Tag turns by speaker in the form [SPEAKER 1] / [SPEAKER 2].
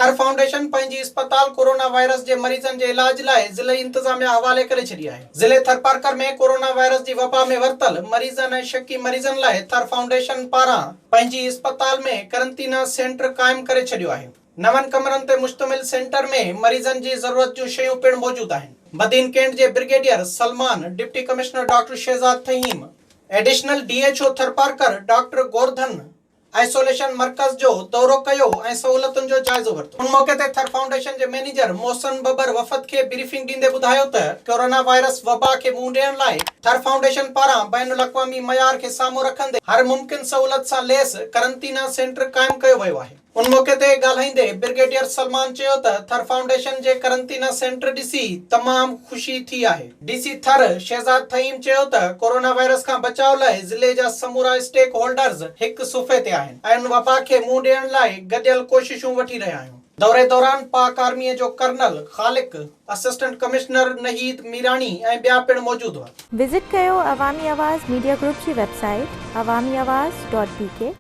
[SPEAKER 1] थर फाउंडेशन पंहिंजी अस्पताल कोरोना वायरस जे मरीजन जे इलाज लाइ ज़िले इंतजामिया हवाले करे छॾी आहे। ज़िले थरपारकर में कोरोना वायरस जी वबा में वरतल मरीजन ऐं शकी मरीजन लाइ थर फाउंडेशन पारां पंहिंजी अस्पताल में करंटीना सेंटर क़ाइम करे छॾियो आहे। 9 कमरनि ते मुश्तमिल सेंटर में मरीजन जी ज़रूरत जूं शयूं पिणु मौजूद आहिनि। मदीन कैंट जे brigadier Salman, deputy commissioner doctor Shahzad Fahim, additional DHO Tharparkar doctor Govardhan isolation मर्कज़ जो दौरो कयो ऐं सहूलतुनि जो जाइज़ो वरितो। उन मौके ते थर फाउंडेशन जे मैनेजर मोहसिन बबर वफ़द खे ब्रीफिंग ॾींदे ॿुधायो त कोरोना वायरस वबा खे मुंहुं ॾियण लाइ थर फाउंडेशन पारां बैनुल अक़वामी मयार खे साम्हूं रखंदे हर मुमकिन सहूलत सां लैस करंटीना सेंटर क़ाइम कयो वियो आहे। उन मौके ते ॻाल्हाईंदे ब्रिगेडियर सलमान चयो त थर फाउंडेशन जे करंटीना सेंटर ॾिसी तमामु ख़ुशी थी आहे। DC थर शहजाद फहीम चयो त कोरोना वायरस खां बचाव लाइ ज़िले जा समूरा स्टेक होल्डर्स हिक सुफ़े ते आहिनि ऐं उन वबा खे मुंहुं ॾियण लाइ गॾियल कोशिशूं वठी रहिया आहियूं। दौरे दौरान पाक आर्मीअ जो कर्नल ख़ालिक, असिस्टेंट कमिश्नर नहीद मीरानी ऐं ॿिया पिणु मौजूद हुआ।
[SPEAKER 2] विज़िट कयो अवामी आवाज़ मीडिया ग्रुप जी वेबसाइट awamiawaz.pk